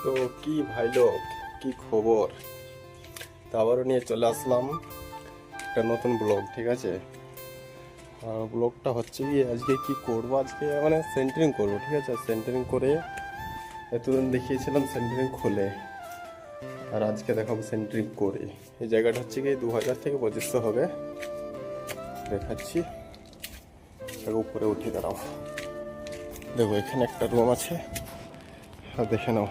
তো কি ভাই লোক, কি খবর? তো আবারও নিয়ে চলে আসলাম একটা নতুন ব্লগ। ঠিক আছে, আর ব্লগটা হচ্ছে কি, আজকে কি করবো, আজকে মানে সেন্টারিং করবো। ঠিক আছে, সেন্টারিং করে এতদিন দেখিয়েছিলাম সেন্টারিং খুলে, আর আজকে দেখাবো সেন্টারিং করে। এই জায়গাটা হচ্ছে কি 2000 থেকে 2500 হবে, দেখাচ্ছি। উপরে উঠে দাঁড়াও, দেখো এখানে একটা রুম আছে, আর দেখে নাও।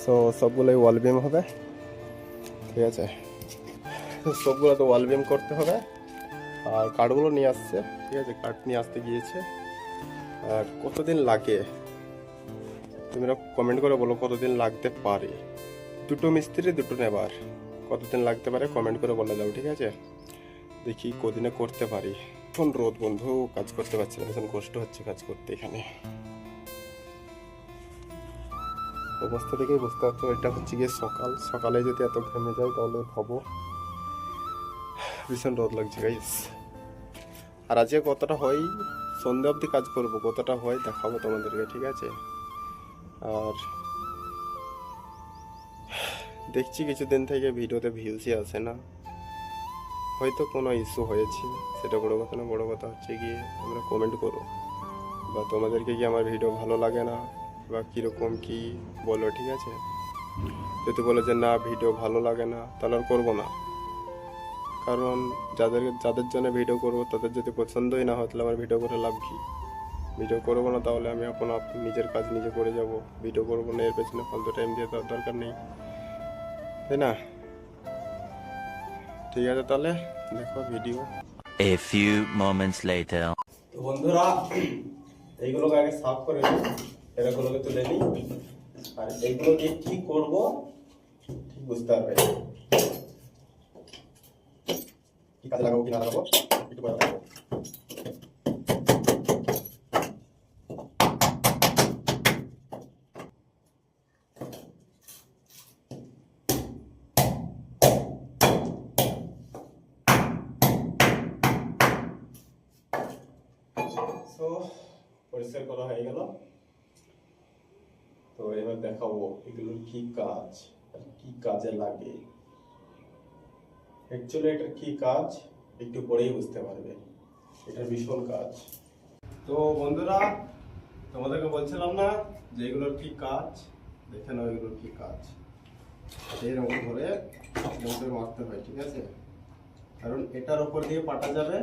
সো সবগুলোই ওয়াল বিম হবে। ঠিক আছে, সবগুলো তো ওয়াল বিম করতে হবে। আর কাঠগুলো নিয়ে আসছে। ঠিক আছে, কাঠ নিয়ে আসতে গিয়েছে। আর কতদিন লাগে তোমরা কমেন্ট করে বলো, কতদিন লাগতে পারে। দুটো মিস্ত্রি দুটো নেবার, কতদিন লাগতে পারে কমেন্ট করে বলে দাও। ঠিক আছে, দেখি কদিনে করতে পারি। এখন রোদ বন্ধু, কাজ করতে পারছি না, ভীষণ কষ্ট হচ্ছে কাজ করতে। এখানে অবস্থা থেকেই বুঝতে পারছো, এটা হচ্ছে গিয়ে সকাল। সকালে যদি এত ঘেমে যায় তাহলে ভাবো, ভীষণ রোদ লাগছে গাইস। আর আজকে কতটা হয়, সন্ধ্যা অবধি কাজ করবো, কতটা হয় দেখাবো তোমাদেরকে। ঠিক আছে, আর দেখছি কিছুদিন থেকে ভিডিওতে ভিউসই আসে না, হয়তো কোনো ইস্যু হয়েছে, সেটা বড় কথা না। বড় কথা হচ্ছে গিয়ে তোমরা কমেন্ট করো, বা তোমাদেরকে কি আমার ভিডিও ভালো লাগে না, বা কীরকম কি বলো। ঠিক আছে, যদি বলো যে না ভিডিও ভালো লাগে না, তাহলে আর করবো না। কারণ যাদের জন্য ভিডিও করবো তাদের যদি পছন্দই না হয়, তাহলে আমার ভিডিও করে লাভ কি? ভিডিও করবো না তাহলে আমি নিজের কাজ নিজে করে যাব। ভিডিও করবো না, এর পেছনে ফালতু টাইম দিয়ে দেওয়ার দরকার নেই, তাই না? ঠিক আছে, তাহলে দেখো video. A few moments later. তো বন্ধুরা, এইগুলোকে আগে সাফ করে নিই, এগুলোকে তুলে নিই। আর এইগুলো দিয়ে কি করবো ঠিক বুঝতে পারবে, কি কাজে লাগাবো কি না লাগাবো একটু পরে দেখাবো। তো পরিষ্কার করা হয়ে গেল। তো এবার দেখাবো এগুলোর কি কাজ আর কি কাজে লাগে। অ্যাকচুয়ালি এটার কি কাজ একটু পরেই বুঝতে পারবে, এটার ভীষণ কাজ। তো বন্ধুরা, তোমাদেরকে বলছিলাম না যে এগুলোর কি কাজ, দেখে নাও এগুলোর কি কাজ। এরকম করে মারতে হয়। ঠিক আছে, কারণ এটার উপর দিয়ে পাটা যাবে,